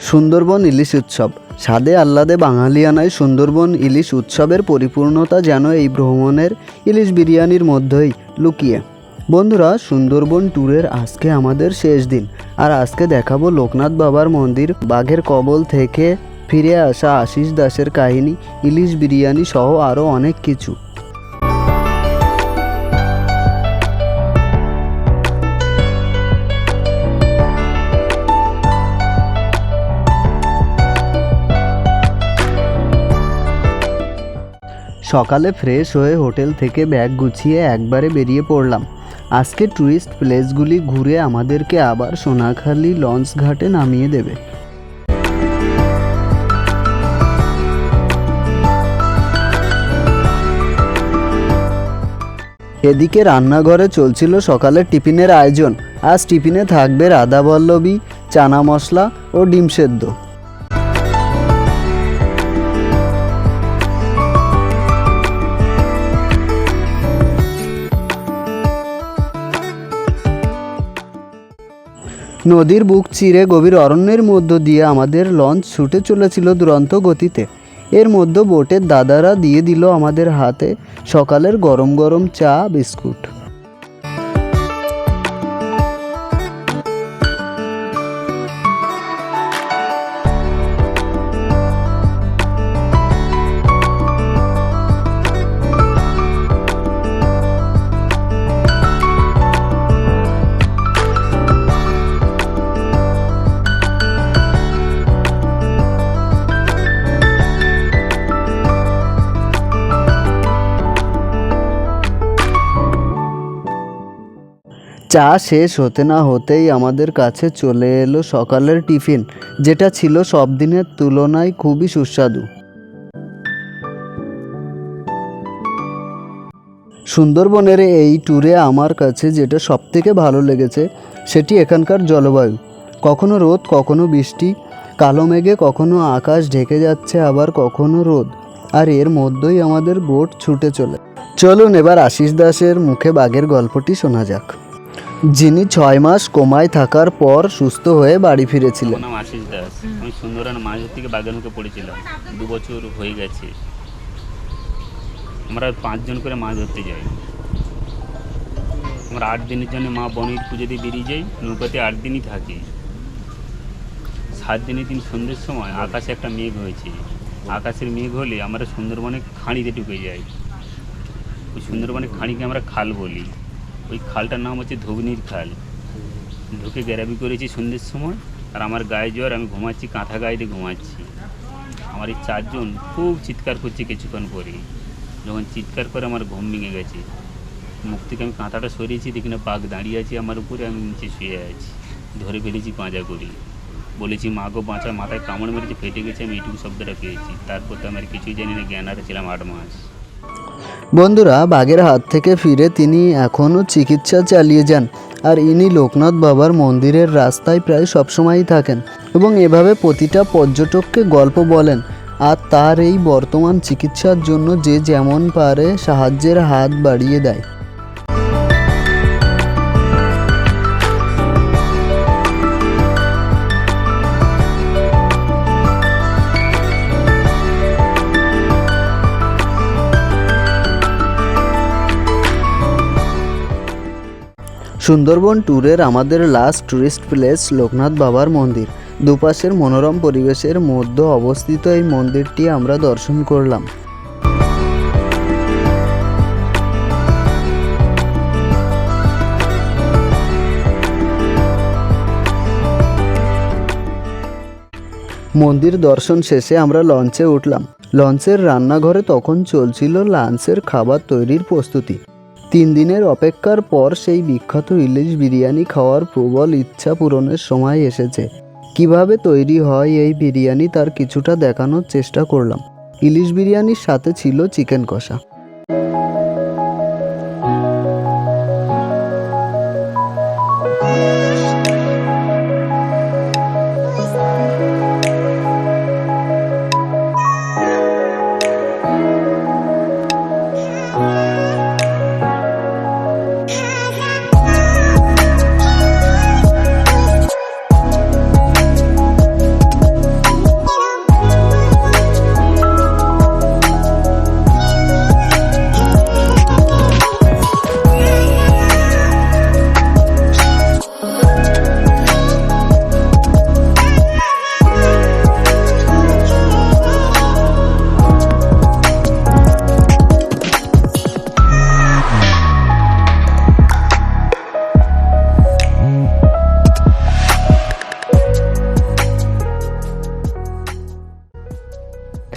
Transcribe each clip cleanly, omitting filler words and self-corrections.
সুন্দরবন ইলিশ উৎসব। স্বাদে আহ্লাদে বাঙালিয়ানায় সুন্দরবন ইলিশ উৎসবের পরিপূর্ণতা যেন এই ভ্রমণের ইলিশ বিরিয়ানির মধ্যেই লুকিয়ে। বন্ধুরা, সুন্দরবন ট্যুরের আজকে আমাদের শেষ দিন, আর আজকে দেখাবো লোকনাথ বাবার মন্দির, বাঘের কবল থেকে ফিরে আসা আশিস দাসের কাহিনী, ইলিশ বিরিয়ানি সহ আরও অনেক কিছু। সকালে ফ্রেশ হয়ে হোটেল থেকে ব্যাগ গুছিয়ে একবারে বেরিয়ে পড়লাম। আজকে টুরিস্ট প্লেসগুলি ঘুরে আমাদেরকে আবার সোনাখালি লঞ্চ ঘাটে নামিয়ে দেবে। এদিকে রান্নাঘরে চলছিল সকালের টিফিনের আয়োজন। আজ টিফিনে থাকবে রাধাবল্লভী, চানা মশলা ও ডিম সেদ্ধ। নদীর বুক চিরে গভীর অরণ্যের মধ্য দিয়ে আমাদের লঞ্চ ছুটে চলেছিল দুরন্ত গতিতে। এর মধ্যে বোটের দাদারা দিয়ে দিল আমাদের হাতে সকালের গরম গরম চা, বিস্কুট। চা শেষ হতে না হতেই আমাদের কাছে চলে এলো সকালের টিফিন, যেটা ছিল সব দিনের তুলনায় খুবই সুস্বাদু। সুন্দরবনের এই ট্যুরে আমার কাছে যেটা সবথেকে ভালো লেগেছে সেটি এখানকার জলবায়ু। কখনো রোদ, কখনো বৃষ্টি, কালো মেঘে কখনো আকাশ ঢেকে যাচ্ছে, আবার কখনো রোদ, আর এর মধ্যেই আমাদের বোট ছুটে চলে। চলুন এবার আশিস দাসের মুখে বাঘের গল্পটি শোনা যাক, যিনি 6 মাস কোমায় থাকার পর সুস্থ হয়ে বাড়ি ফিরেছিলেন। নাম আশিস দাস। আমি সুন্দরবন মাছ থেকে বাঘের মুখে পড়েছিলাম। 2 বছর হয়ে গেছে। আমরা 5 জন করে মাছ ধরতে যাই। আমরা 8 দিনের জন্য মা বনির পুজো দিয়ে বেরিয়ে যাই। নৌকাতে 8 দিনই থাকি। 7 দিনের দিন সন্ধ্যের সময় আকাশে একটা মেঘ হয়েছে। আকাশের মেঘ হলে আমরা সুন্দরবনে খাঁড়িতে ঢুকে যাই। ওই সুন্দরবনে খাঁড়িকে আমরা খাল বলি। ওই খালটার নাম হচ্ছে ধুবনির খাল। ঢুকে গ্যারাবি করেছি সন্ধ্যের সময়, আর আমার গায়ে জ্বর, আমি ঘুমাচ্ছি, কাঁথা গায়ে দিয়ে ঘুমাচ্ছি। আমার এই 4 জন খুব চিৎকার করছে। কিছুক্ষণ পরে যখন চিৎকার করে আমার ঘুম ভেঙে গেছে, মুখ থেকে আমি কাঁথাটা সরিয়েছি, দেখি না বাঘ দাঁড়িয়ে আছে আমার উপরে, আমি নিচে শুয়ে আছি। ধরে ফেলেছি পাঁজা করি, বলেছি মা গো বাঁচা, মাথায় কামড় মেরেছে, ফেটে গেছে, আমি এইটুকু শব্দটা পেয়েছি। তারপর তো আমার কিছুই জানি না, জ্ঞান হারিয়েছিলাম 8 মাস। বন্ধুরা, বাঘের হাত থেকে ফিরে তিনি এখনও চিকিৎসা চালিয়ে যান, আর ইনি লোকনাথ বাবার মন্দিরের রাস্তায় প্রায় সবসময়ই থাকেন এবং এভাবে প্রতিটা পর্যটককে গল্প বলেন, আর তার এই বর্তমান চিকিৎসার জন্য যে যেমন পারে সাহায্যের হাত বাড়িয়ে দেয়। সুন্দরবন ট্যুরের আমাদের লাস্ট ট্যুরিস্ট প্লেস লোকনাথ বাবার মন্দির। দুপাশের মনোরম পরিবেশের মধ্যে অবস্থিত এই মন্দিরটি আমরা দর্শন করলাম। মন্দির দর্শন শেষে আমরা লঞ্চে উঠলাম। লঞ্চের রান্নাঘরে তখন চলছিল লাঞ্চের খাবার তৈরির প্রস্তুতি। 3 দিনের অপেক্ষার পর সেই বিখ্যাত ইলিশ বিরিয়ানি খাওয়ার প্রবল ইচ্ছা পূরণের সময় এসেছে। কিভাবে তৈরি হয় এই বিরিয়ানি তার কিছুটা দেখানোর চেষ্টা করলাম। ইলিশ বিরিয়ানির সাথে ছিল চিকেন কষা।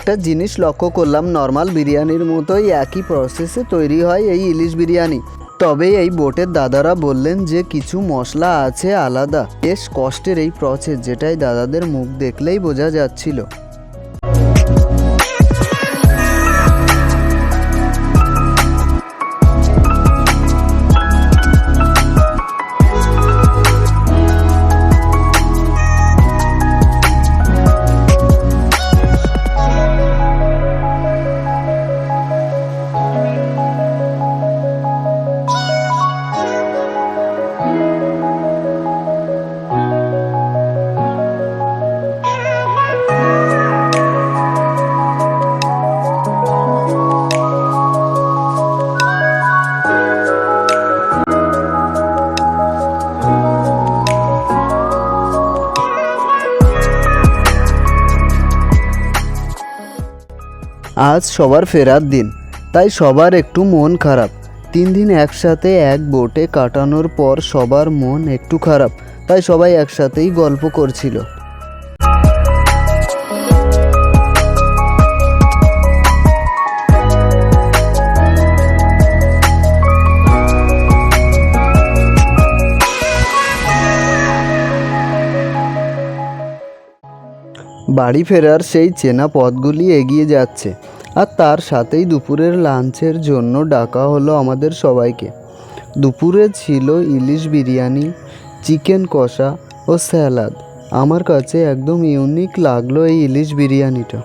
একটা জিনিস লক্ষ্য করলাম, নর্মাল বিরিয়ানির মতোই একই প্রসেসে তৈরি হয় এই ইলিশ বিরিয়ানি। তবে এই বোটের দাদারা বললেন যে কিছু মশলা আছে আলাদা। বেশ কষ্টের এই প্রসেস, যেটাই দাদাদের মুখ দেখলেই বোঝা যাচ্ছিল। আজ সবার ফেরার দিন, তাই সবার একটু মন খারাপ। 3 দিন একসাথে এক বোটে কাটানোর পর সবার মন একটু খারাপ, তাই সবাই একসাথেই গল্প করছিল। বাড়ি ফেরার সেই চেনা পথগুলি এগিয়ে যাচ্ছে, আর তার সাথেই দুপুরের লাঞ্চের জন্য ডাকা হলো আমাদের সবাইকে। দুপুরে ছিল ইলিশ বিরিয়ানি, চিকেন কষা ও স্যালাড। আমার কাছে একদম ইউনিক লাগলো এই ইলিশ বিরিয়ানিটা।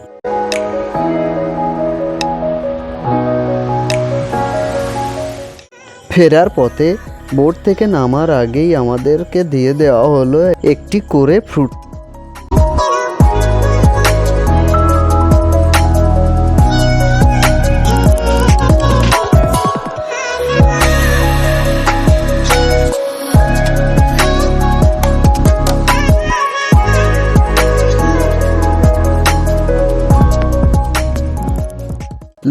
ফেরার পথে বোট থেকে নামার আগেই আমাদেরকে দিয়ে দেওয়া হলো একটি করে ফ্রুট।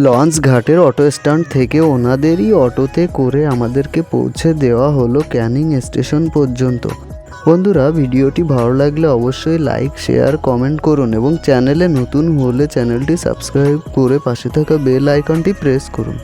লঞ্চ ঘাটের অটো স্ট্যান্ড থেকে ওনাদেরই অটোতে করে আমাদেরকে পৌঁছে দেওয়া হলো ক্যানিং স্টেশন পর্যন্ত। বন্ধুরা, ভিডিওটি ভালো লাগলে অবশ্যই লাইক, শেয়ার, কমেন্ট করুন এবং চ্যানেলে নতুন হলে চ্যানেলটি সাবস্ক্রাইব করে পাশে থাকা বেল আইকনটি প্রেস করুন।